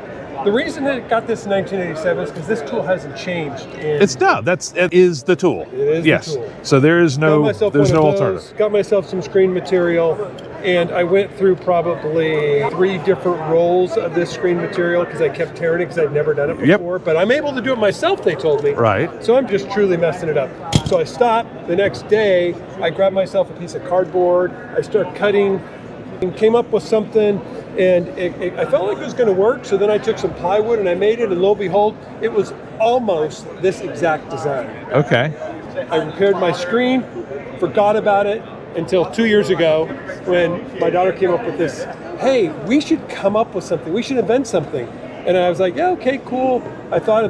The reason that it got this in 1987 is because this tool hasn't changed. It is the tool. It is the tool. So there's no alternative. Got myself some screen material, and I went through probably 3 different rolls of this screen material because I kept tearing it because I'd never done it before. But I'm able to do it myself, they told me. Right. So I'm just truly messing it up. So I stopped. The next day, I grabbed myself a piece of cardboard. I started cutting and came up with something. And I felt like it was going to work, so then I took some plywood and I made it, and lo and behold, it was almost this exact design. Okay. I repaired my screen, forgot about it until 2 years ago when my daughter came up with this, hey, we should come up with something, we should invent something. And I was like, yeah, okay, cool. I thought,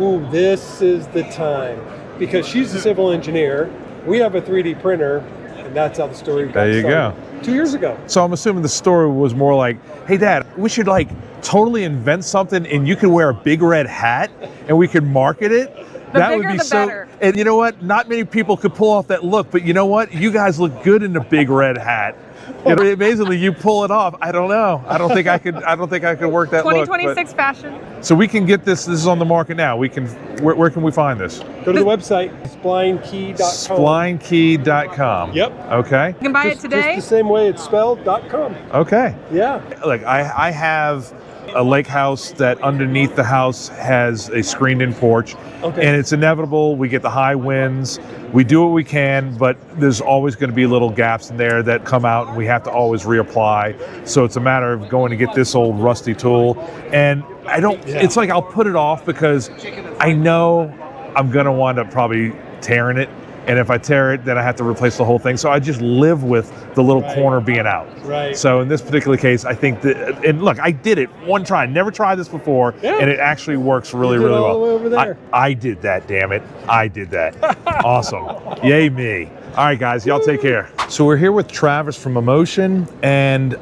ooh, this is the time. Because she's a civil engineer, we have a 3D printer, and that's how the story got started. There you go. 2 years ago. So I'm assuming the story was more like, hey, Dad, we should like totally invent something and you can wear a big red hat and we could market it. That would be so. Better. And you know what? Not many people could pull off that look, but you know what? You guys look good in a big red hat. You know, amazingly, you pull it off. I don't know. I don't think I could work that 2026 look, fashion. So we can get this. This is on the market now. We can. Where can we find this? Go to the website, SplynKey.com. SplynKey.com. Yep. Okay. You can buy it today. Just the same way it's spelled. .com. Okay. Yeah. Look, I have a lake house that underneath the house has a screened-in porch, and it's inevitable. We get the high winds. We do what we can, but there's always going to be little gaps in there that come out, and we have to always reapply. So it's a matter of going to get this old rusty tool, and I don't. Yeah. It's like I'll put it off because I know I'm going to wind up probably tearing it. and if I tear it, then I have to replace the whole thing. So I just live with the little corner being out. Right. So in this particular case, I think that, and look, I did it one try, never tried this before, and it actually works really, really well. All the way over there. I did that, damn it. I did that. Awesome. Yay me. All right, guys, y'all take care. So we're here with Travis from Mammotion, and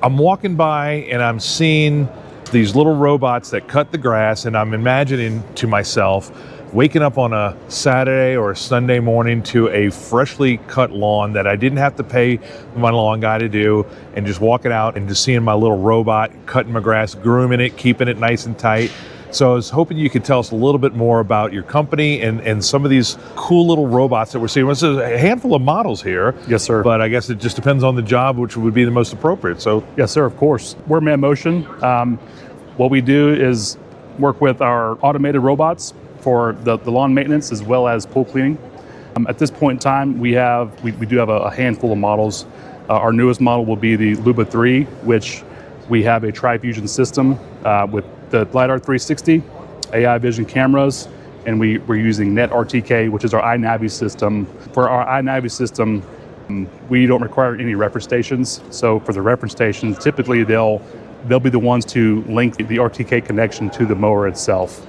I'm walking by and I'm seeing these little robots that cut the grass, and I'm imagining to myself waking up on a Saturday or a Sunday morning to a freshly cut lawn that I didn't have to pay my lawn guy to do, and just walking out and just seeing my little robot cutting my grass, grooming it, keeping it nice and tight. So I was hoping you could tell us a little bit more about your company and some of these cool little robots that we're seeing. There's a handful of models here. Yes, sir. But I guess it just depends on the job, which would be the most appropriate. So yes, sir, of course. We're Mammotion. What we do is work with our automated robots for the lawn maintenance as well as pool cleaning. At this point in time, we do have a handful of models. Our newest model will be the Luba 3, which we have a tri-fusion system with the LiDAR 360, AI vision cameras, and we're using Net RTK, which is our iNavi system. For our iNavi system, we don't require any reference stations. So for the reference stations, typically they'll be the ones to link the RTK connection to the mower itself.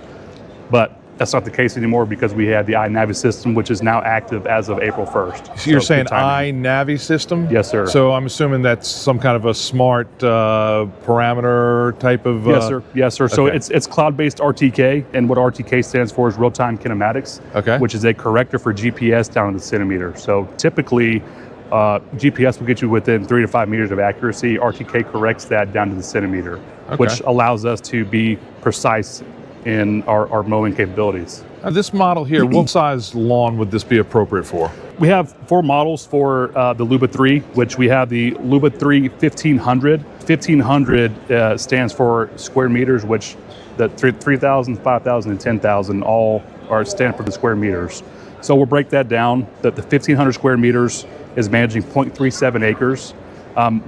But that's not the case anymore because we have the iNavi system, which is now active as of April 1st. So you're saying iNavi system? Yes, sir. So I'm assuming that's some kind of a smart parameter type of... Yes, sir. Yes, sir. So okay. it's cloud-based RTK, and what RTK stands for is real-time kinematics, which is a corrector for GPS down to the centimeter. So typically, GPS will get you within 3 to 5 meters of accuracy. RTK corrects that down to the centimeter, which allows us to be precise in our mowing capabilities. This model here, what size lawn would this be appropriate for? We have 4 models for the Luba 3, which we have the Luba 3 1500. 1500 stands for square meters, which the 3,000, 5,000, and 10,000 all stand for the square meters. So we'll break that down. That the 1,500 square meters is managing 0.37 acres.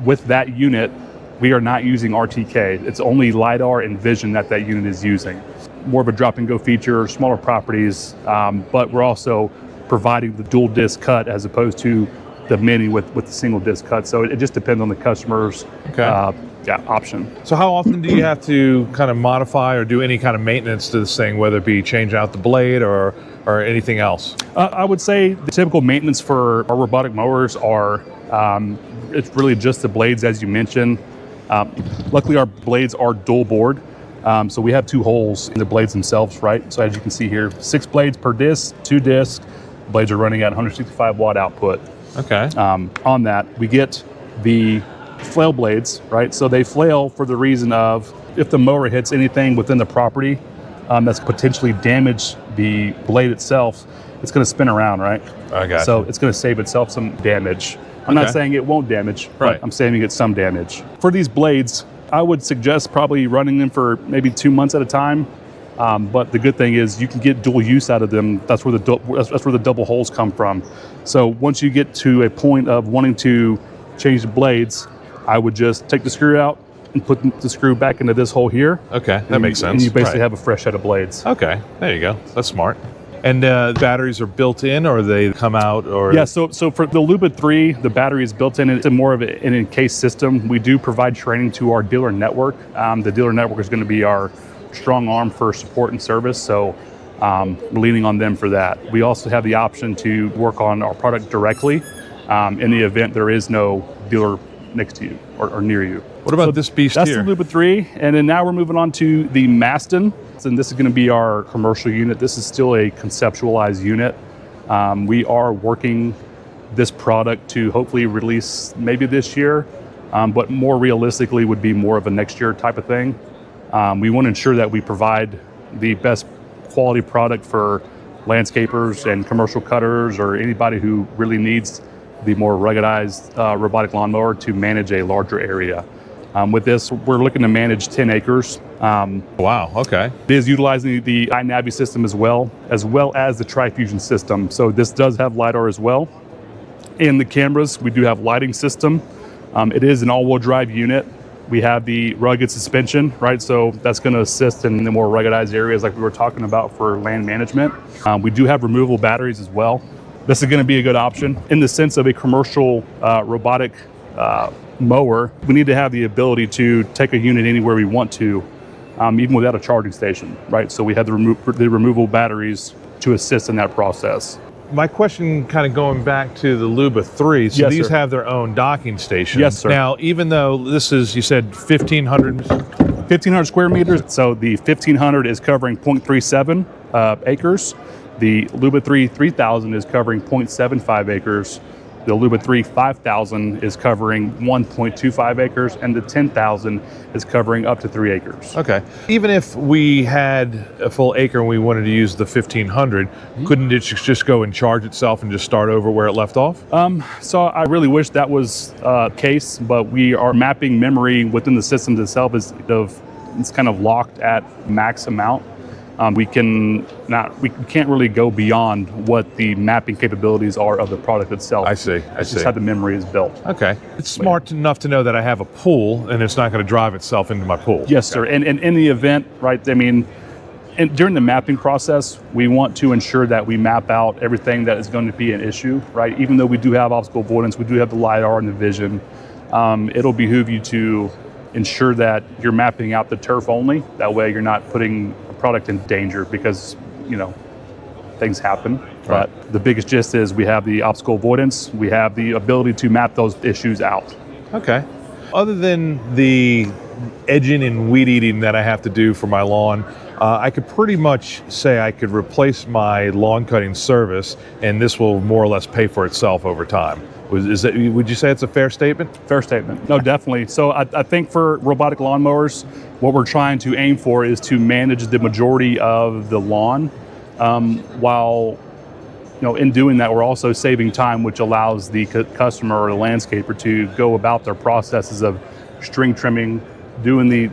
With that unit, we are not using RTK. It's only LiDAR and vision that unit is using. More of a drop and go feature, smaller properties, but we're also providing the dual disc cut as opposed to the mini with the single disc cut. So it just depends on the customer's option. So how often do you have to kind of modify or do any kind of maintenance to this thing, whether it be change out the blade or anything else? I would say the typical maintenance for our robotic mowers are, it's really just the blades as you mentioned. Luckily our blades are dual bored. So we have 2 holes in the blades themselves, right? So as you can see here, 6 blades per disc, 2 discs. Blades are running at 165 watt output. Okay. On that, we get the flail blades, right? So they flail for the reason of if the mower hits anything within the property that's potentially damaged the blade itself, it's going to spin around, right? I got So you. it's going to save itself some damage. I'm not saying it won't damage, but I'm saving it some damage. For these blades, I would suggest probably running them for maybe 2 months at a time. But the good thing is you can get dual use out of them. That's where the double holes come from. So once you get to a point of wanting to change the blades, I would just take the screw out and put the screw back into this hole here. Okay, that makes sense. And you basically have a fresh set of blades. Okay, there you go. That's smart. And batteries are built in, or they come out, or? Yeah, so for the Luba 3, the battery is built in. It's more of an encased system. We do provide training to our dealer network. The dealer network is going to be our strong arm for support and service, so we're leaning on them for that. We also have the option to work on our product directly in the event there is no dealer next to you or near you. What about this beast here? That's here? the Luba 3, and then now we're moving on to the Maston. And this is going to be our commercial unit. This is still a conceptualized unit. We are working this product to hopefully release maybe this year, but more realistically would be more of a next year type of thing. We want to ensure that we provide the best quality product for landscapers and commercial cutters or anybody who really needs the more ruggedized robotic lawnmower to manage a larger area. With this, we're looking to manage 10 acres. Wow, okay. It is utilizing the iNavi system as well as the tri-fusion system. So this does have LiDAR as well. In the cameras, we do have lighting system. It is an all-wheel drive unit. We have the rugged suspension, right? So that's going to assist in the more ruggedized areas like we were talking about for land management. We do have removable batteries as well. this is going to be a good option. In the sense of a commercial robotic mower, we need to have the ability to take a unit anywhere we want to, even without a charging station, right? So we have the removable batteries to assist in that process. My question kind of going back to the Luba 3, so yes, these sir. have their own docking station. Yes, sir. Now, even though this is, you said 1,500 square meters, so the 1,500 is covering 0.37 acres. The Luba 3 3000 is covering 0.75 acres. The Luba 3 5000 is covering 1.25 acres, and the 10,000 is covering up to 3 acres. Okay. Even if we had a full acre and we wanted to use the 1,500, couldn't it just go and charge itself and just start over where it left off? So I really wish that was the case, but we are mapping memory within the system itself. It's kind of locked at max amount. We can't really go beyond what the mapping capabilities are of the product itself. I see. It's just how the memory is built. Okay. It's smart enough to know that I have a pool and it's not going to drive itself into my pool. Yes, sir. And in the event, right, I mean, during the mapping process, we want to ensure that we map out everything that is going to be an issue, right? Even though we do have obstacle avoidance, we do have the LiDAR and the vision, it'll behoove you to ensure that you're mapping out the turf only. That way you're not putting product in danger, because things happen. Right. But the biggest gist is we have the obstacle avoidance, we have the ability to map those issues out. Okay. Other than the edging and weed eating that I have to do for my lawn, I could pretty much say I could replace my lawn cutting service and this will more or less pay for itself over time. Would you say it's a fair statement? Fair statement. No, definitely. So I think for robotic lawnmowers, what we're trying to aim for is to manage the majority of the lawn, while in doing that, we're also saving time, which allows the customer or the landscaper to go about their processes of string trimming, doing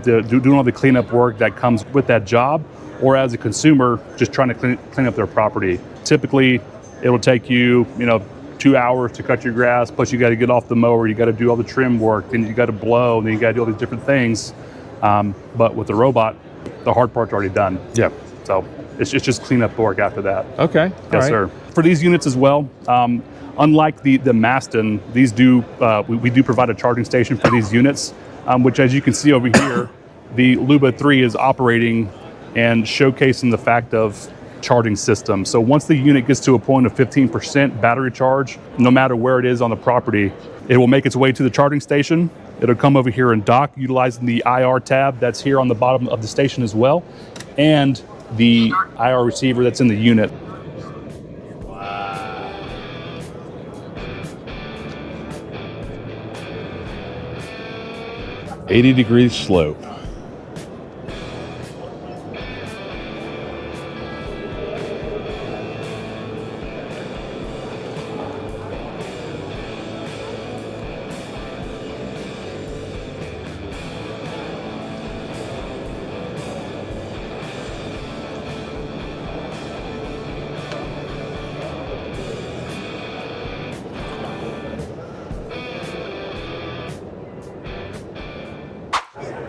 all the cleanup work that comes with that job, or as a consumer, just trying to clean up their property. Typically, it'll take you, 2 hours to cut your grass, plus you got to get off the mower, you got to do all the trim work, then you got to blow, and then you got to do all these different things. But with the robot, the hard part's already done. Yep. So it's just cleanup work after that. Okay. Yes, sir. For these units as well, unlike the Maston, these we do provide a charging station for these units, which, as you can see over here, the Luba 3 is operating and showcasing the fact of charging system. So once the unit gets to a point of 15% battery charge, no matter where it is on the property, it will make its way to the charging station. It'll come over here and dock, utilizing the IR tab that's here on the bottom of the station as well, and the IR receiver that's in the unit. Wow. 80-degree slope.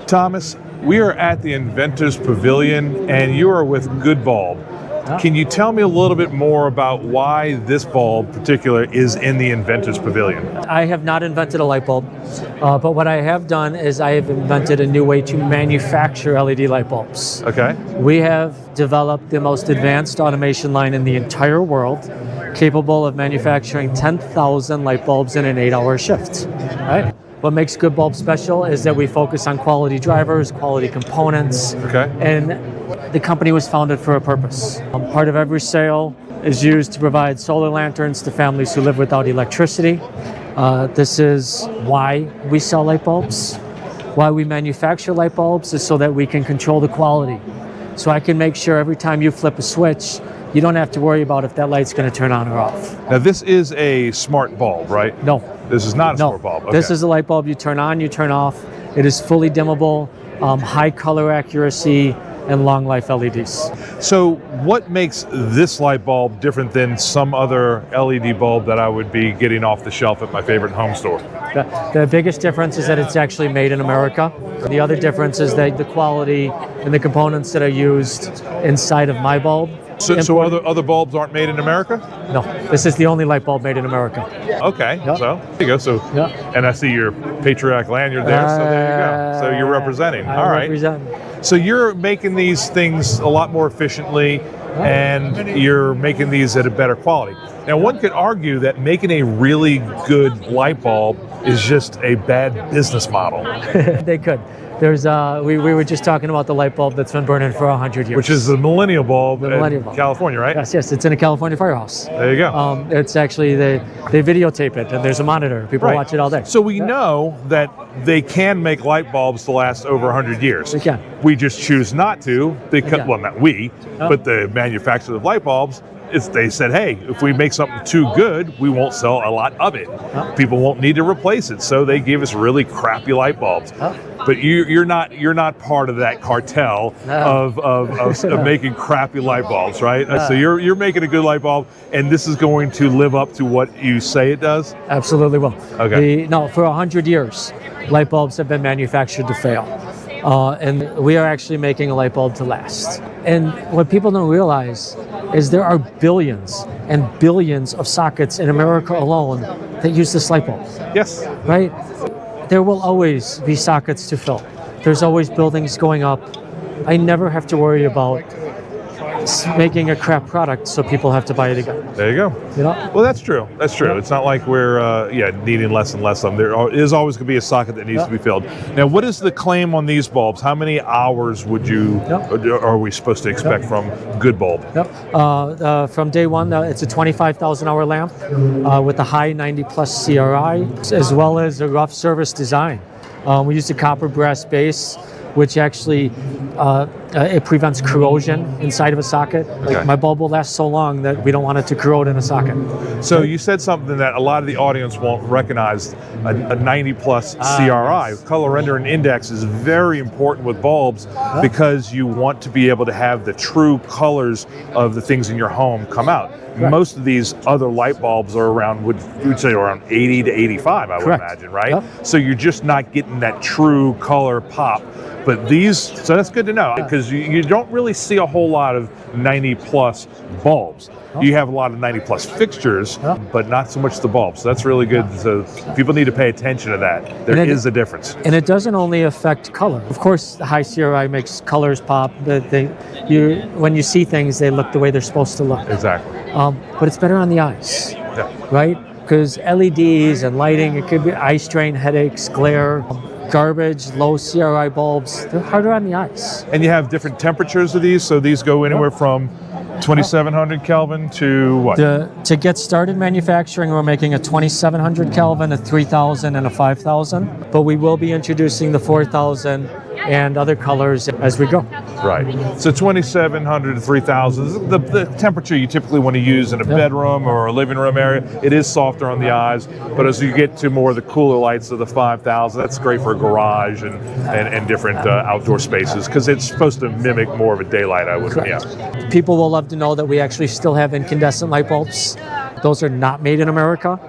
Thomas, we are at the Inventors Pavilion and you are with Goodbulb. Can you tell me a little bit more about why this bulb in particular is in the Inventors Pavilion? I have not invented a light bulb, but what I have done is I have invented a new way to manufacture LED light bulbs. Okay. We have developed the most advanced automation line in the entire world, capable of manufacturing 10,000 light bulbs in an 8-hour shift. Right? What makes Goodbulb special is that we focus on quality drivers, quality components, and the company was founded for a purpose. Part of every sale is used to provide solar lanterns to families who live without electricity. This is why we sell light bulbs. Why we manufacture light bulbs is so that we can control the quality. So I can make sure every time you flip a switch, you don't have to worry about if that light's going to turn on or off. Now this is a smart bulb, right? No. This is not a smart bulb. Okay. This is a light bulb you turn on, you turn off. It is fully dimmable, high color accuracy, and long life LEDs. So what makes this light bulb different than some other LED bulb that I would be getting off the shelf at my favorite home store? The biggest difference is that it's actually made in America. The other difference is that the quality and the components that are used inside of my bulb So other bulbs aren't made in America? No, this is the only light bulb made in America. Okay, Yep. so there you go. So, and I see your patriotic lanyard there. So there you go. So you're representing. All right. So you're making these things a lot more efficiently, and you're making these at a better quality. Now, one could argue that making a really good light bulb is just a bad business model. They could. There's we were just talking about the light bulb that's been burning for 100 years. Which is the millennial bulb in California, right? Yes, it's in a California firehouse. There you go. It's actually, they videotape it, and there's a monitor. People watch it all day. So we know that they can make light bulbs to last over 100 years. They can. We just choose not to, because, well, not we, but the manufacturers of light bulbs, they said, hey, if we make something too good, we won't sell a lot of it. People won't need to replace it, so they give us really crappy light bulbs. But you're not part of that cartel of making crappy light bulbs, right? So you're making a good light bulb, and this is going to live up to what you say it does? Absolutely will. Okay. No, for 100 years, light bulbs have been manufactured to fail. And we are actually making a light bulb to last. And what people don't realize is there are billions and billions of sockets in America alone that use this light bulb. Yes. Right? There will always be sockets to fill. There's always buildings going up. I never have to worry about making a crap product so people have to buy it again. There you go. You know? Well, that's true. That's true. It's not like we're needing less and less of them. There is always going to be a socket that needs to be filled. Now, what is the claim on these bulbs? How many hours would are we supposed to expect from Goodbulb? From day one, it's a 25,000 hour lamp with a high 90 plus CRI, as well as a rough service design. We use a copper brass base, which actually it prevents corrosion inside of a socket. Like my bulb will last so long that we don't want it to corrode in a socket. So you said something that a lot of the audience won't recognize, a 90 plus CRI. Color rendering index is very important with bulbs because you want to be able to have the true colors of the things in your home come out. Most of these other light bulbs are around, would say around 80 to 85, I would imagine, right? So you're just not getting that true color pop. But these, so that's good to know, because you don't really see a whole lot of 90 plus bulbs. You have a lot of 90 plus fixtures, but not so much the bulbs. So that's really good. So people need to pay attention to that. There is a difference. And it doesn't only affect color. Of course, the high CRI makes colors pop. When you see things, they look the way they're supposed to look. Exactly. But it's better on the eyes, right? Because LEDs and lighting, it could be eye strain, headaches, glare. Garbage, low CRI bulbs, they're harder on the eyes. And you have different temperatures of these, so these go anywhere from 2700 Kelvin to what? To get started manufacturing, we're making a 2700 Kelvin, a 3000, and a 5000. But we will be introducing the 4000 and other colors as we go. Right. So 2700 to 3000 is the temperature you typically want to use in a bedroom or a living room area. It is softer on the eyes, but as you get to more of the cooler lights of the 5000, that's great for a garage and different outdoor spaces, because it's supposed to mimic more of a daylight, I would. Yeah. People will love to know that we actually still have incandescent light bulbs. Those are not made in America.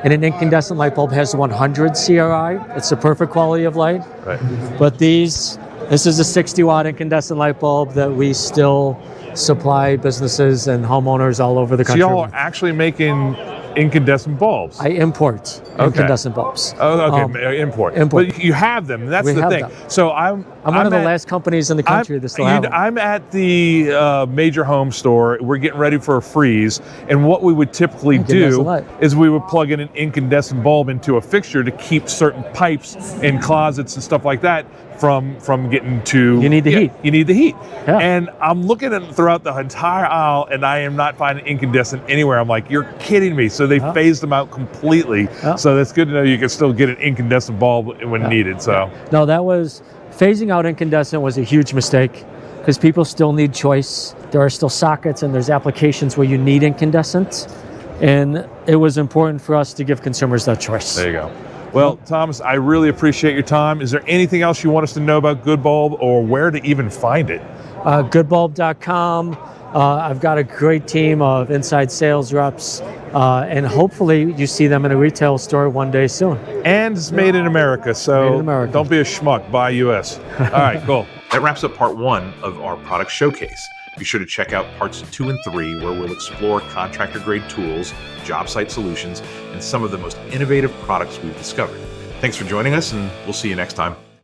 And an incandescent light bulb has 100 CRI. It's the perfect quality of light. Right. But this is a 60 watt incandescent light bulb that we still supply businesses and homeowners all over the country. So y'all are actually making incandescent bulbs? I import incandescent bulbs. Oh, okay, import. But you have them. That's the thing. So I'm one of the last companies in the country that still have them. I'm at the major home store. We're getting ready for a freeze, and what we would typically do is we would plug in an incandescent bulb into a fixture to keep certain pipes in closets and stuff like that from getting to... You need the heat. You need the heat. Yeah. And I'm looking at throughout the entire aisle, and I am not finding incandescent anywhere. I'm like, you're kidding me. So they phased them out completely. So that's good to know you can still get an incandescent bulb when needed. So no, phasing out incandescent was a huge mistake, because people still need choice. There are still sockets and there's applications where you need incandescent. And it was important for us to give consumers that choice. There you go. Well, Thomas, I really appreciate your time. Is there anything else you want us to know about Goodbulb, or where to even find it? Goodbulb.com. I've got a great team of inside sales reps, and hopefully you see them in a retail store one day soon. And it's made in America, so made in America. Don't be a schmuck, buy US. All right, cool. That wraps up part one of our product showcase. Be sure to check out parts 2 and 3, where we'll explore contractor-grade tools, job site solutions, and some of the most innovative products we've discovered. Thanks for joining us, and we'll see you next time.